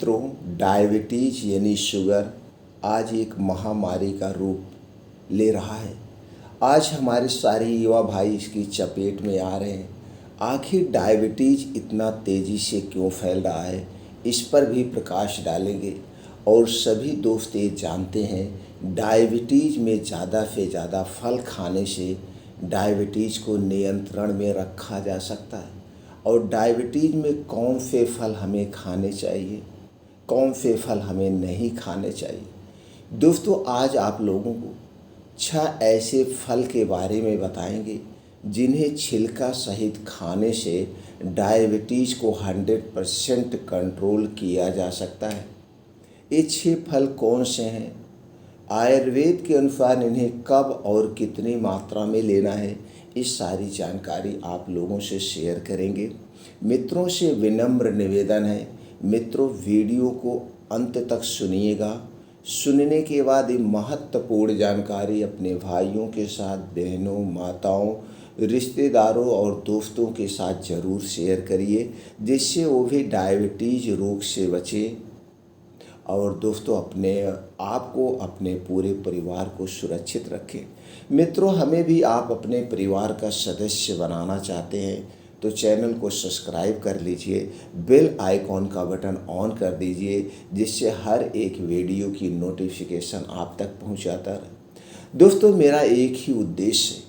मित्रों, डायबिटीज़ यानी शुगर आज एक महामारी का रूप ले रहा है। आज हमारे सारे युवा भाई इसकी चपेट में आ रहे हैं। आखिर डायबिटीज़ इतना तेज़ी से क्यों फैल रहा है, इस पर भी प्रकाश डालेंगे। और सभी दोस्त ये जानते हैं डायबिटीज़ में ज़्यादा से ज़्यादा फल खाने से डायबिटीज़ को नियंत्रण में रखा जा सकता है। और डायबिटीज़ में कौन से फल हमें खाने चाहिए, कौन से फल हमें नहीं खाने चाहिए। दोस्तों, आज आप लोगों को 6 ऐसे फल के बारे में बताएंगे जिन्हें छिलका सहित खाने से डायबिटीज़ को 100% कंट्रोल किया जा सकता है। ये 6 फल कौन से हैं, आयुर्वेद के अनुसार इन्हें कब और कितनी मात्रा में लेना है, इस सारी जानकारी आप लोगों से शेयर करेंगे। मित्रों से विनम्र निवेदन है, मित्रों वीडियो को अंत तक सुनिएगा। सुनने के बाद ये महत्वपूर्ण जानकारी अपने भाइयों के साथ, बहनों, माताओं, रिश्तेदारों और दोस्तों के साथ ज़रूर शेयर करिए, जिससे वो भी डायबिटीज़ रोग से बचे। और दोस्तों, अपने आप को, अपने पूरे परिवार को सुरक्षित रखें। मित्रों, हमें भी आप अपने परिवार का सदस्य बनाना चाहते हैं तो चैनल को सब्सक्राइब कर लीजिए, बेल आइकॉन का बटन ऑन कर दीजिए, जिससे हर एक वीडियो की नोटिफिकेशन आप तक पहुंचाता रहे। दोस्तों, मेरा एक ही उद्देश्य है,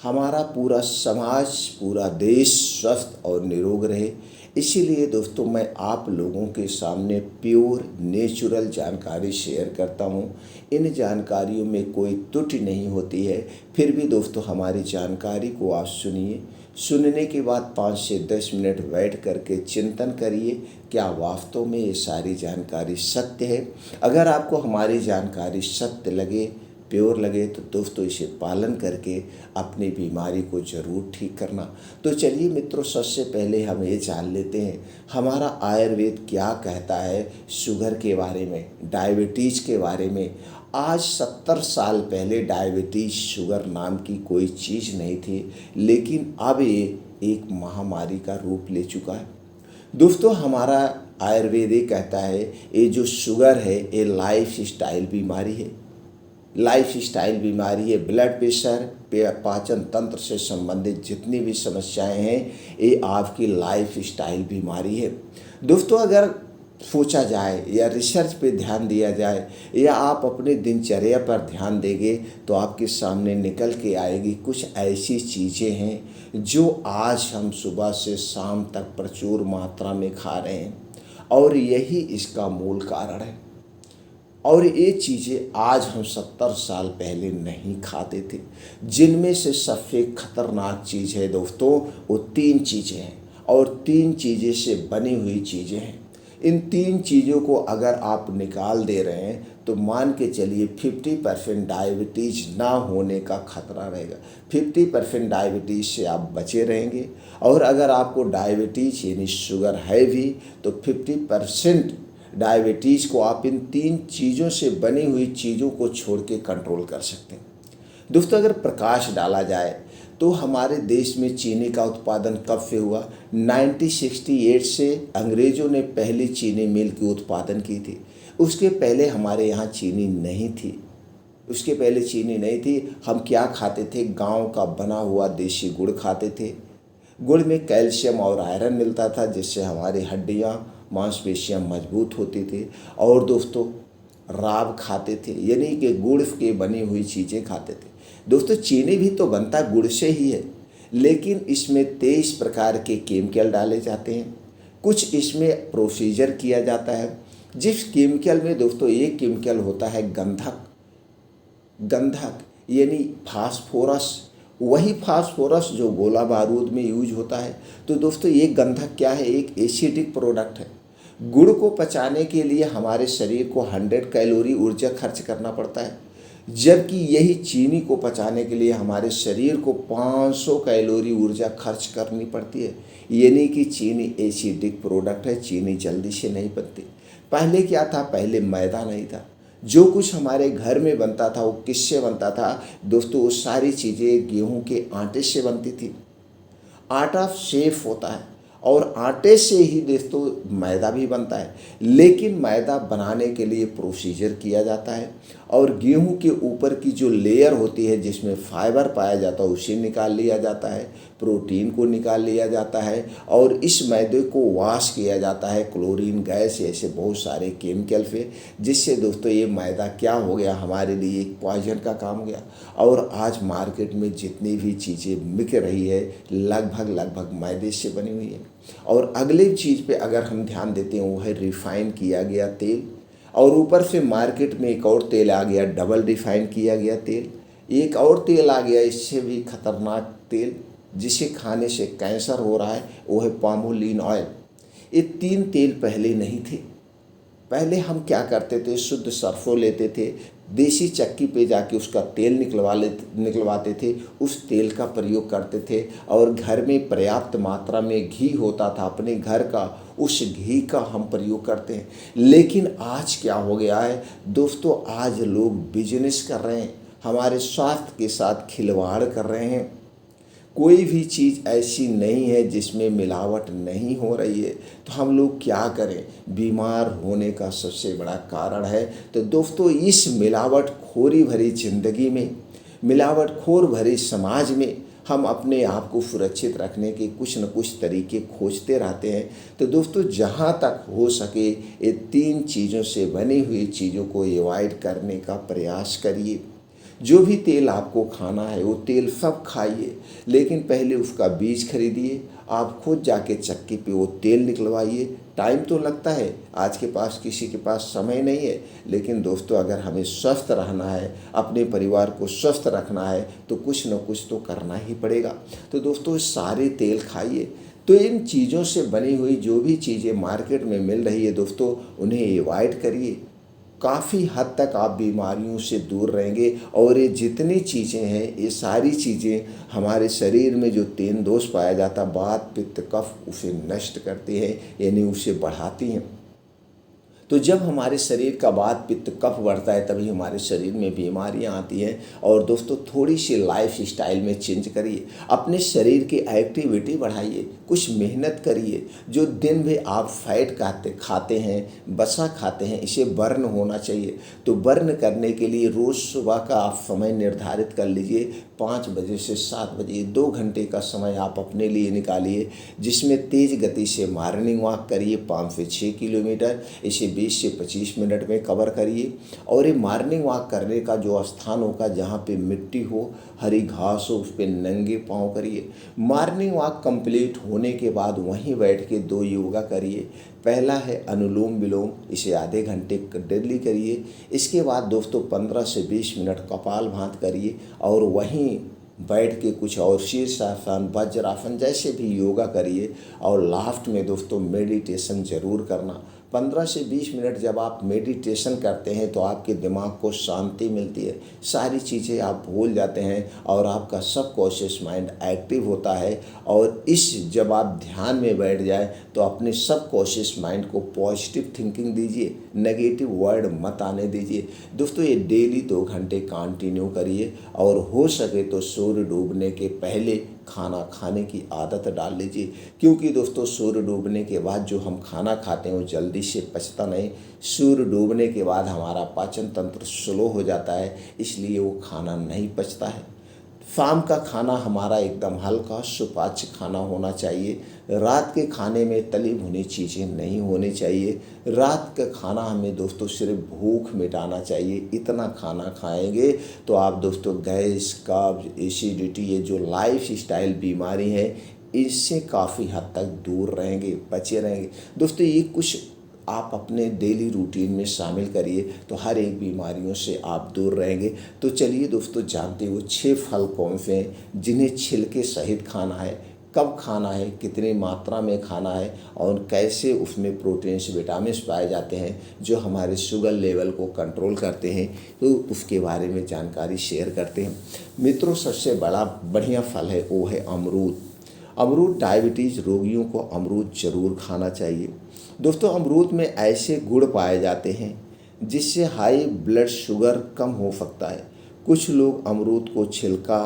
हमारा पूरा समाज, पूरा देश स्वस्थ और निरोग रहे। इसीलिए दोस्तों, मैं आप लोगों के सामने प्योर नेचुरल जानकारी शेयर करता हूँ। इन जानकारियों में कोई त्रुटि नहीं होती है। फिर भी दोस्तों, हमारी जानकारी को आप सुनिए। सुनने के बाद 5 से 10 मिनट बैठ करके चिंतन करिए, क्या वास्तव में ये सारी जानकारी सत्य है। अगर आपको हमारी जानकारी सत्य लगे, प्योर लगे, तो दोस्तों इसे पालन करके अपनी बीमारी को ज़रूर ठीक करना। तो चलिए मित्रों, सबसे पहले हम ये जान लेते हैं हमारा आयुर्वेद क्या कहता है शुगर के बारे में, डायबिटीज़ के बारे में। आज 70 साल पहले डायबिटीज़, शुगर नाम की कोई चीज़ नहीं थी, लेकिन अब ये एक महामारी का रूप ले चुका है। दोस्तों, हमारा आयुर्वेद ये कहता है ये जो शुगर है ये लाइफ स्टाइल बीमारी है। लाइफ स्टाइल बीमारी है। ब्लड प्रेशर, पाचन तंत्र से संबंधित जितनी भी समस्याएं हैं, ये आपकी लाइफ स्टाइल बीमारी है। दोस्तों, अगर सोचा जाए या रिसर्च पे ध्यान दिया जाए या आप अपने दिनचर्या पर ध्यान देंगे तो आपके सामने निकल के आएगी कुछ ऐसी चीज़ें हैं जो आज हम सुबह से शाम तक प्रचुर मात्रा में खा रहे हैं, और यही इसका मूल कारण है। और ये चीज़ें आज हम 70 साल पहले नहीं खाते थे। जिनमें से सबसे खतरनाक चीज़ है दोस्तों, वो 3 चीज़ें हैं, और 3 चीज़ें से बनी हुई चीज़ें हैं। इन 3 चीज़ों को अगर आप निकाल दे रहे हैं तो मान के चलिए 50% डायबिटीज़ ना होने का खतरा रहेगा। 50% डायबिटीज़ से आप बचे रहेंगे। और अगर आपको डायबिटीज़ यानी शुगर है भी, तो 50% डायबिटीज़ को आप इन 3 चीज़ों से बनी हुई चीज़ों को छोड़ के कंट्रोल कर सकते हैं। दोस्तों, अगर प्रकाश डाला जाए तो हमारे देश में चीनी का उत्पादन कब से हुआ? 1968 से अंग्रेज़ों ने पहली चीनी मिल की उत्पादन की थी। उसके पहले हमारे यहाँ चीनी नहीं थी। उसके पहले चीनी नहीं थी। हम क्या खाते थे? गांव का बना हुआ देसी गुड़ खाते थे। गुड़ में कैल्शियम और आयरन मिलता था, जिससे हमारी हड्डियाँ, मांसपेशियाँ मजबूत होती थी। और दोस्तों, राब खाते थे, यानी कि गुड़ के बनी हुई चीज़ें खाते थे। दोस्तों, चीनी भी तो बनता गुड़ से ही है, लेकिन इसमें 23 प्रकार के केमिकल डाले जाते हैं। कुछ इसमें प्रोसीजर किया जाता है। जिस केमिकल में दोस्तों एक केमिकल होता है गंधक, गंधक यानी फास्फोरस, वही फास्फोरस जो गोला बारूद में यूज होता है। तो दोस्तों, ये गंधक क्या है? एक एसिडिक प्रोडक्ट है। गुड़ को पचाने के लिए हमारे शरीर को 100 कैलोरी ऊर्जा खर्च करना पड़ता है, जबकि यही चीनी को पचाने के लिए हमारे शरीर को 500 कैलोरी ऊर्जा खर्च करनी पड़ती है। यानी कि चीनी एसिडिक प्रोडक्ट है, चीनी जल्दी से नहीं बनती। पहले क्या था? पहले मैदा नहीं था। जो कुछ हमारे घर में बनता था वो किससे बनता था? दोस्तों, वो सारी चीज़ें गेहूं के आटे से बनती थी। आटा सेफ होता है, और आटे से ही दोस्तों मैदा भी बनता है, लेकिन मैदा बनाने के लिए प्रोसीजर किया जाता है और गेहूं के ऊपर की जो लेयर होती है जिसमें फाइबर पाया जाता है उसे निकाल लिया जाता है, प्रोटीन को निकाल लिया जाता है और इस मैदे को वॉश किया जाता है क्लोरीन गैस ऐसे बहुत सारे केमिकल से, जिससे दोस्तों ये मैदा क्या हो गया, हमारे लिए एक पॉइजन का काम हो गया। और आज मार्केट में जितनी भी चीज़ें बिक रही है लगभग मैदे से बनी हुई है। और अगले चीज़ पे अगर हम ध्यान देते हैं वो है रिफ़ाइन किया गया तेल, और ऊपर से मार्केट में एक और तेल आ गया डबल रिफ़ाइन किया गया तेल, एक और तेल आ गया इससे भी खतरनाक तेल जिसे खाने से कैंसर हो रहा है, वो है पामोलिन ऑयल। ये 3 तेल पहले नहीं थे। पहले हम क्या करते थे, शुद्ध सरसों लेते थे, देसी चक्की पे जाके उसका तेल निकलवाते थे, उस तेल का प्रयोग करते थे और घर में पर्याप्त मात्रा में घी होता था अपने घर का, उस घी का हम प्रयोग करते हैं। लेकिन आज क्या हो गया है दोस्तों, आज लोग बिजनेस कर रहे हैं, हमारे स्वास्थ्य के साथ खिलवाड़ कर रहे हैं। कोई भी चीज़ ऐसी नहीं है जिसमें मिलावट नहीं हो रही है, तो हम लोग क्या करें, बीमार होने का सबसे बड़ा कारण है। तो दोस्तों इस मिलावट खोरी भरी ज़िंदगी में, मिलावट खोर भरे समाज में हम अपने आप को सुरक्षित रखने के कुछ न कुछ तरीके खोजते रहते हैं। तो दोस्तों जहाँ तक हो सके ये 3 चीज़ों से बनी हुई चीज़ों को अवॉइड करने का प्रयास करिए। जो भी तेल आपको खाना है वो तेल सब खाइए, लेकिन पहले उसका बीज खरीदिए, आप खुद जाके चक्की पे वो तेल निकलवाइए। टाइम तो लगता है, आज के पास किसी के पास समय नहीं है, लेकिन दोस्तों अगर हमें स्वस्थ रहना है, अपने परिवार को स्वस्थ रखना है, तो कुछ न कुछ तो करना ही पड़ेगा। तो दोस्तों सारे तेल खाइए। तो इन चीज़ों से बनी हुई जो भी चीज़ें मार्केट में मिल रही है दोस्तों, उन्हें अवॉइड करिए। काफ़ी हद तक आप बीमारियों से दूर रहेंगे। और ये जितनी चीज़ें हैं, ये सारी चीज़ें हमारे शरीर में जो तीन दोष पाया जाता, वात पित्त कफ, उसे नष्ट करती हैं, यानी उसे बढ़ाती हैं। तो जब हमारे शरीर का वात पित्त कफ बढ़ता है तभी हमारे शरीर में बीमारियां आती हैं। और दोस्तों थोड़ी सी लाइफ स्टाइल में चेंज करिए, अपने शरीर की एक्टिविटी बढ़ाइए, कुछ मेहनत करिए। जो दिन में आप फैट खाते हैं, बसा खाते हैं, इसे बर्न होना चाहिए। तो बर्न करने के लिए रोज़ सुबह का आप समय निर्धारित कर लीजिए, 5 बजे से 7 बजे 2 घंटे का समय आप अपने लिए निकालिए, जिसमें तेज़ गति से मॉर्निंग वॉक करिए 5 से 6 किलोमीटर, इसे 20 से 25 मिनट में कवर करिए। और ये मॉर्निंग वॉक करने का जो स्थान होगा जहाँ पे मिट्टी हो, हरी घास हो, उस पर नंगे पाँव करिए। मॉर्निंग वॉक कंप्लीट होने के बाद वहीं बैठ के 2 योगा करिए। पहला है अनुलोम विलोम, इसे आधे घंटे डेली करिए। इसके बाद दोस्तों 15 से 20 मिनट कपालभाति करिए और वहीं बैठ के कुछ और शीर्षासन, वज्रासन जैसे भी योगा करिए। और लास्ट में दोस्तों मेडिटेशन ज़रूर करना। 15 से 20 मिनट जब आप मेडिटेशन करते हैं तो आपके दिमाग को शांति मिलती है, सारी चीज़ें आप भूल जाते हैं और आपका सबकॉन्शियस माइंड एक्टिव होता है। और इस जब आप ध्यान में बैठ जाए तो अपने सबकॉन्शियस माइंड को पॉजिटिव थिंकिंग दीजिए, नेगेटिव वर्ड मत आने दीजिए। दोस्तों ये डेली 2 घंटे कंटिन्यू करिए और हो सके तो सूर्य डूबने के पहले खाना खाने की आदत डाल लीजिए, क्योंकि दोस्तों सूर्य डूबने के बाद जो हम खाना खाते हैं वो जल्दी से पचता नहीं। सूर्य डूबने के बाद हमारा पाचन तंत्र स्लो हो जाता है, इसलिए वो खाना नहीं पचता है। शाम का खाना हमारा एकदम हल्का सुपाच्य खाना होना चाहिए। रात के खाने में तली भुनी चीज़ें नहीं होनी चाहिए। रात का खाना हमें दोस्तों सिर्फ भूख मिटाना चाहिए। इतना खाना खाएंगे तो आप दोस्तों गैस, कब्ज, एसिडिटी, ये जो लाइफ स्टाइल बीमारी है इससे काफ़ी हद तक दूर रहेंगे, बचे रहेंगे। दोस्तों ये कुछ आप अपने डेली रूटीन में शामिल करिए तो हर एक बीमारियों से आप दूर रहेंगे। तो चलिए दोस्तों जानते हो 6 फल कौन से हैं जिन्हें छिलके सहित खाना है, कब खाना है, कितनी मात्रा में खाना है और कैसे उसमें प्रोटीन्स, विटामिन्स पाए जाते हैं जो हमारे शुगर लेवल को कंट्रोल करते हैं। तो उसके बारे में जानकारी शेयर करते हैं। मित्रों सबसे बड़ा बढ़िया फल है वो है अमरूद। अमरूद डायबिटीज़ रोगियों को अमरूद ज़रूर खाना चाहिए। दोस्तों अमरूद में ऐसे गुण पाए जाते हैं जिससे हाई ब्लड शुगर कम हो सकता है। कुछ लोग अमरूद को छिलका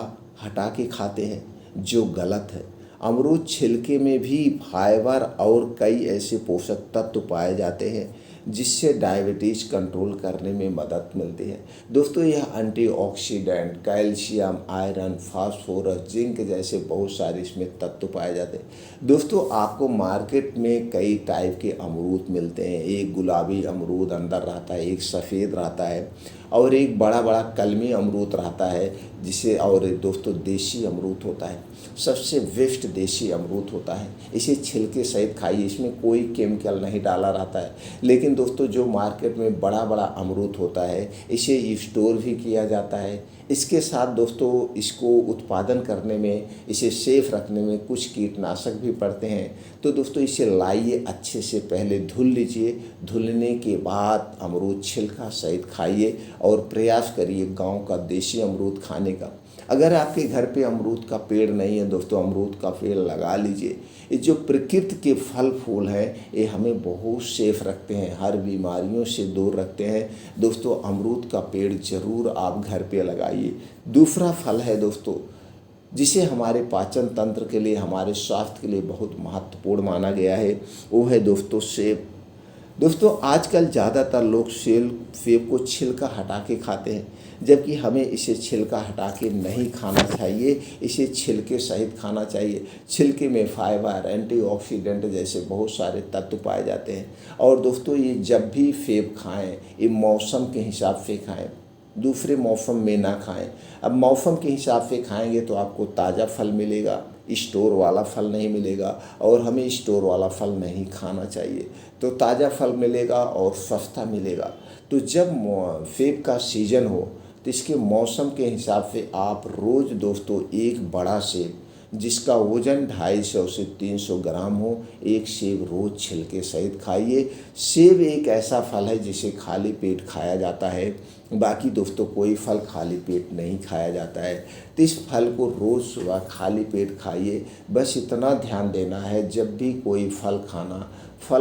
हटा के खाते हैं जो गलत है। अमरूद छिलके में भी फाइबर और कई ऐसे पोषक तत्व पाए जाते हैं जिससे डायबिटीज़ कंट्रोल करने में मदद मिलती है। दोस्तों यह antioxidant, calcium, iron, phosphorus, zinc जैसे बहुत सारे इसमें तत्व पाए जाते हैं। दोस्तों आपको मार्केट में कई टाइप के अमरूद मिलते हैं। एक गुलाबी अमरूद अंदर रहता है, एक सफ़ेद रहता है और एक बड़ा बड़ा कलमी अमरूद रहता है जिसे, और दोस्तों देसी अमरूद होता है, सबसे बेस्ट देसी अमरूद होता है। इसे छिलके सहित खाइए, इसमें कोई केमिकल नहीं डाला रहता है। लेकिन दोस्तों जो मार्केट में बड़ा बड़ा अमरूद होता है इसे स्टोर भी किया जाता है। इसके साथ दोस्तों इसको उत्पादन करने में, इसे सेफ रखने में कुछ कीटनाशक भी पड़ते हैं। तो दोस्तों इसे लाइए, अच्छे से पहले धुल लीजिए, धुलने के बाद अमरूद छिलका सहित खाइए और प्रयास करिए गांव का देसी अमरूद खाने का। अगर आपके घर पे अमरूद का पेड़ नहीं है दोस्तों, अमरूद का पेड़ लगा लीजिए। ये जो प्रकृति के फल फूल हैं ये हमें बहुत सेफ रखते हैं, हर बीमारियों से दूर रखते हैं। दोस्तों अमरूद का पेड़ ज़रूर आप घर पे लगाइए। दूसरा फल है दोस्तों जिसे हमारे पाचन तंत्र के लिए, हमारे स्वास्थ्य के लिए बहुत महत्वपूर्ण माना गया है, वो है दोस्तों सेब। दोस्तों आजकल ज़्यादातर लोग सेब को छिलका हटा के खाते हैं, जबकि हमें इसे छिलका हटा के नहीं खाना चाहिए, इसे छिलके सहित खाना चाहिए। छिलके में फाइबर, एंटीऑक्सीडेंट जैसे बहुत सारे तत्व पाए जाते हैं। और दोस्तों ये जब भी सेब खाएं, ये मौसम के हिसाब से खाएं, दूसरे मौसम में ना खाएं। अब मौसम के हिसाब से खाएंगे तो आपको ताज़ा फल मिलेगा, स्टोर वाला फल नहीं मिलेगा, और हमें स्टोर वाला फल नहीं खाना चाहिए। तो ताज़ा फल मिलेगा और सस्ता मिलेगा। तो जब सेब का सीज़न हो तो इसके मौसम के हिसाब से आप रोज़ दोस्तों एक बड़ा सेब जिसका वज़न 250 से 300 ग्राम हो, एक सेब रोज़ छिलके सहित खाइए। सेब एक ऐसा फल है जिसे खाली पेट खाया जाता है, बाकी दोस्तों कोई फल खाली पेट नहीं खाया जाता है। तो इस फल को रोज़ सुबह खाली पेट खाइए। बस इतना ध्यान देना है, जब भी कोई फल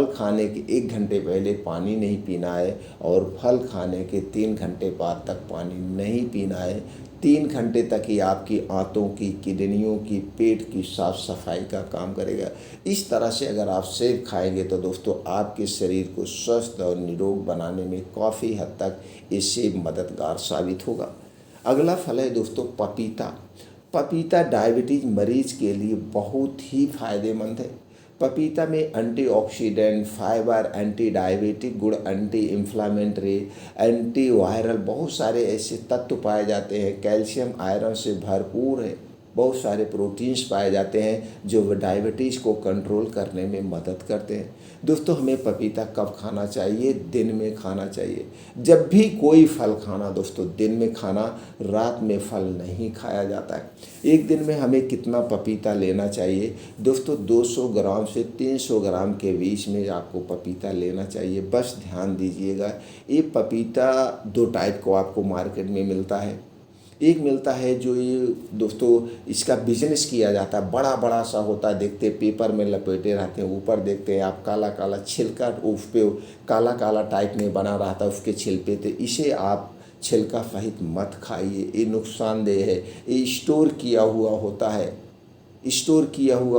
खाने के 1 घंटे पहले पानी नहीं पीना है और फल खाने के 3 घंटे बाद तक पानी नहीं पीना है। 3 घंटे तक ही आपकी आंतों की, किडनियों की, पेट की साफ सफाई का काम करेगा। इस तरह से अगर आप सेब खाएंगे तो दोस्तों आपके शरीर को स्वस्थ और निरोग बनाने में काफ़ी हद तक ये सेब मददगार साबित होगा। अगला फल है दोस्तों पपीता। पपीता डायबिटीज़ मरीज के लिए बहुत ही फायदेमंद है। पपीता में एंटीऑक्सीडेंट, फाइबर, एंटी डायबिटिक गुण, एंटी इन्फ्लामेटरी, एंटी वायरल बहुत सारे ऐसे तत्व पाए जाते हैं। कैल्शियम, आयरन से भरपूर है। बहुत सारे प्रोटीन्स पाए जाते हैं जो डायबिटीज़ को कंट्रोल करने में मदद करते हैं। दोस्तों हमें पपीता कब खाना चाहिए? दिन में खाना चाहिए। जब भी कोई फल खाना दोस्तों दिन में खाना, रात में फल नहीं खाया जाता है। एक दिन में हमें कितना पपीता लेना चाहिए दोस्तों? 200 ग्राम से 300 ग्राम के बीच में आपको पपीता लेना चाहिए। बस ध्यान दीजिएगा। ये पपीता 2 टाइप को आपको मार्केट में मिलता है। एक मिलता है जो ये दोस्तों इसका बिजनेस किया जाता है, बड़ा बड़ा सा होता है, देखते पेपर में लपेटे रहते हैं, ऊपर देखते हैं आप काला काला छिलका, उस पे काला काला टाइप में बना रहता है उसके छिलके। तो इसे आप छिलका सहित मत खाइए, ये नुकसानदेह है। ये स्टोर किया हुआ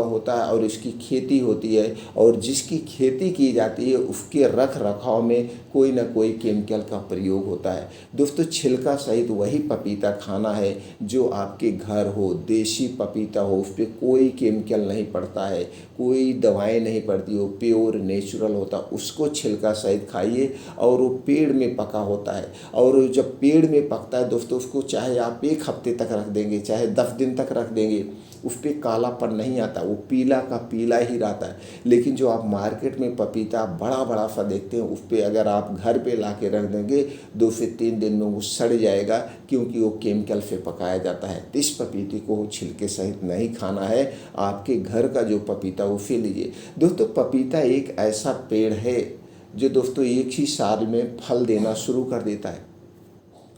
होता है और इसकी खेती होती है, और जिसकी खेती की जाती है उसके रख रखाव में कोई ना कोई केमिकल का प्रयोग होता है। दोस्तों छिलका सहित वही पपीता खाना है जो आपके घर हो, देसी पपीता हो, उस पर कोई केमिकल नहीं पड़ता है, कोई दवाएं नहीं पड़ती हो, प्योर नेचुरल होता, उसको छिलका सहित खाइए। और वो पेड़ में पका होता है, और जब पेड़ में पकता है दोस्तों उसको चाहे आप 1 हफ्ते तक रख देंगे, चाहे 10 दिन तक रख देंगे, उस पर कालापन नहीं आता, वो पीला का पीला ही रहता है। लेकिन जो आप मार्केट में पपीता बड़ा बड़ा सा देखते हैं, उस पर अगर आप घर पे ला के रख देंगे 2 से 3 दिन में वो सड़ जाएगा, क्योंकि वो केमिकल से पकाया जाता है। तो इस पपीते को छिलके सहित नहीं खाना है। आपके घर का जो पपीता उसे लीजिए। दोस्तों पपीता एक ऐसा पेड़ है जो दोस्तों एक ही साल में फल देना शुरू कर देता है।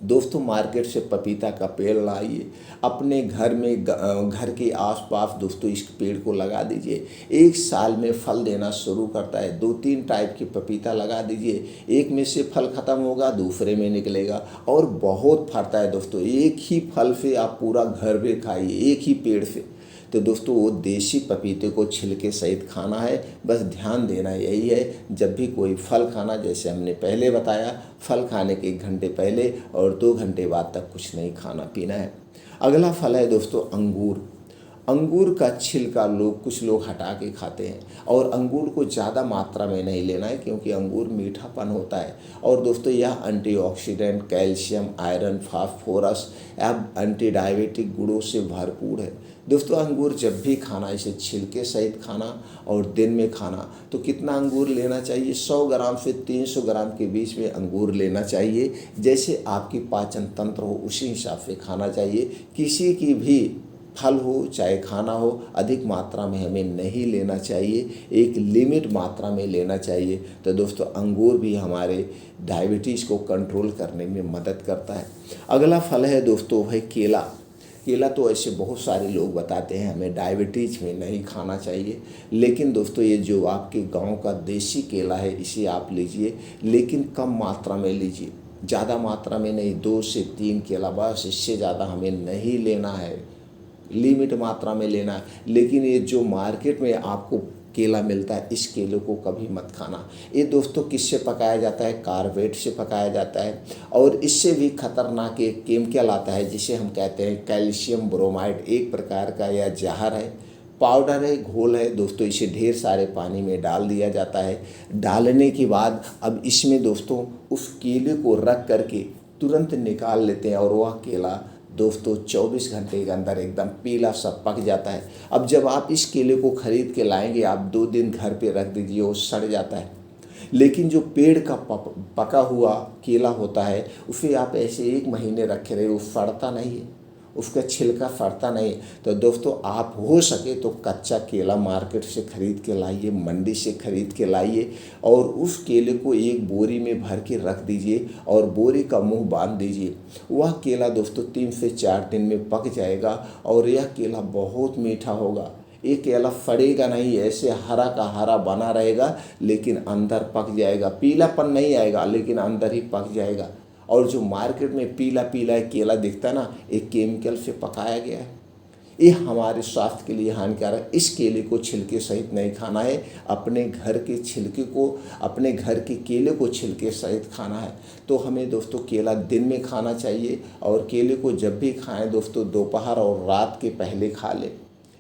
दोस्तों मार्केट से पपीता का पेड़ लाइए, अपने घर में घर के आसपास दोस्तों इस पेड़ को लगा दीजिए। 1 साल में फल देना शुरू करता है। 2-3 टाइप के पपीता लगा दीजिए, एक में से फल ख़त्म होगा, दूसरे में निकलेगा, और बहुत फलता है दोस्तों। एक ही फल से आप पूरा घर में खाइए, एक ही पेड़ से। तो तो दोस्तों वो देसी पपीते को छिलके सहित खाना है। बस ध्यान देना यही है, जब भी कोई फल खाना, जैसे हमने पहले बताया, फल खाने के 1 घंटे पहले और 2 घंटे बाद तक कुछ नहीं खाना पीना है। अगला फल है दोस्तों अंगूर। अंगूर का छिलका कुछ लोग हटा के खाते हैं, और अंगूर को ज़्यादा मात्रा में नहीं लेना है, क्योंकि अंगूर मीठापन होता है। और दोस्तों यह एंटीऑक्सीडेंट, कैल्शियम, आयरन, फास्फोरस एवं एंटी डायबिटिक गुणों से भरपूर है। दोस्तों अंगूर जब भी खाना, इसे छिलके सहित खाना और दिन में खाना। तो कितना अंगूर लेना चाहिए? 100 ग्राम से 300 ग्राम के बीच में अंगूर लेना चाहिए। जैसे आपकी पाचन तंत्र हो उसी हिसाब से खाना चाहिए। किसी की भी फल हो चाहे खाना हो, अधिक मात्रा में हमें नहीं लेना चाहिए, एक लिमिट मात्रा में लेना चाहिए। तो दोस्तों अंगूर भी हमारे डायबिटीज़ को कंट्रोल करने में मदद करता है। अगला फल है दोस्तों है केला। केला तो ऐसे बहुत सारे लोग बताते हैं हमें डायबिटीज़ में नहीं खाना चाहिए, लेकिन दोस्तों ये जो आपके गांव का देसी केला है इसे आप लीजिए, लेकिन कम मात्रा में लीजिए, ज़्यादा मात्रा में नहीं। 2 से 3 केला बस, इससे ज़्यादा हमें नहीं लेना है, लिमिट मात्रा में लेना है। लेकिन ये जो मार्केट में आपको केला मिलता है, इस केले को कभी मत खाना। ये दोस्तों किससे पकाया जाता है? कार्बेट से पकाया जाता है, और इससे भी खतरनाक एक केमिकल आता है जिसे हम कहते हैं कैल्शियम ब्रोमाइड। एक प्रकार का यह जहर है, पाउडर है, घोल है दोस्तों। इसे ढेर सारे पानी में डाल दिया जाता है। डालने के बाद अब इसमें दोस्तों उस केले को रख करके तुरंत निकाल लेते हैं, और वह केला दोस्तों 24 घंटे के अंदर एकदम पीला सा पक जाता है। अब जब आप इस केले को खरीद के लाएंगे, आप 2 दिन घर पे रख दीजिए, वो सड़ जाता है। लेकिन जो पेड़ का पका हुआ केला होता है, उसे आप ऐसे 1 महीने रखे रहे, वो सड़ता नहीं है, उसका छिलका सड़ता नहीं। तो दोस्तों आप हो सके तो कच्चा केला मार्केट से खरीद के लाइए, मंडी से खरीद के लाइए, और उस केले को एक बोरी में भर के रख दीजिए और बोरी का मुंह बांध दीजिए। वह केला दोस्तों 3 से 4 दिन में पक जाएगा, और यह केला बहुत मीठा होगा। ये केला फड़ेगा नहीं, ऐसे हरा का हरा बना रहेगा, लेकिन अंदर पक जाएगा। पीलापन नहीं आएगा, लेकिन अंदर ही पक जाएगा। और जो मार्केट में पीला पीला केला दिखता है ना, एक केमिकल से पकाया गया है। ये हमारे स्वास्थ्य के लिए हानिकारक। इस केले को छिलके सहित नहीं खाना है, अपने घर के छिलके को, अपने घर के केले को छिलके सहित खाना है। तो हमें दोस्तों केला दिन में खाना चाहिए, और केले को जब भी खाएं दोस्तों दोपहर और रात के पहले खा लें,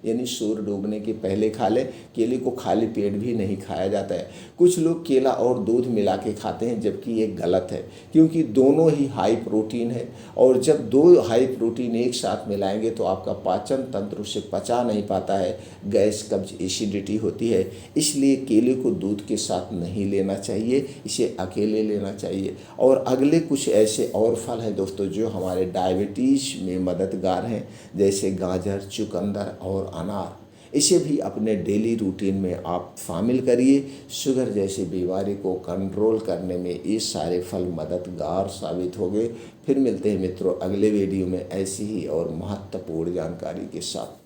यानी सूर्य डूबने के पहले खा लें। केले को खाली पेट भी नहीं खाया जाता है। कुछ लोग केला और दूध मिला के खाते हैं, जबकि ये गलत है, क्योंकि दोनों ही हाई प्रोटीन है, और जब 2 हाई प्रोटीन एक साथ मिलाएंगे तो आपका पाचन तंत्र उसे पचा नहीं पाता है, गैस, कब्ज, एसिडिटी होती है। इसलिए केले को दूध के साथ नहीं लेना चाहिए, इसे अकेले लेना चाहिए। और अगले कुछ ऐसे और फल हैं दोस्तों जो हमारे डायबिटीज़ में मददगार हैं, जैसे गाजर, चुकंदर और अनार। इसे भी अपने डेली रूटीन में आप शामिल करिए। शुगर जैसी बीमारी को कंट्रोल करने में ये सारे फल मददगार साबित होंगे। फिर मिलते हैं मित्रों अगले वीडियो में ऐसी ही और महत्वपूर्ण जानकारी के साथ।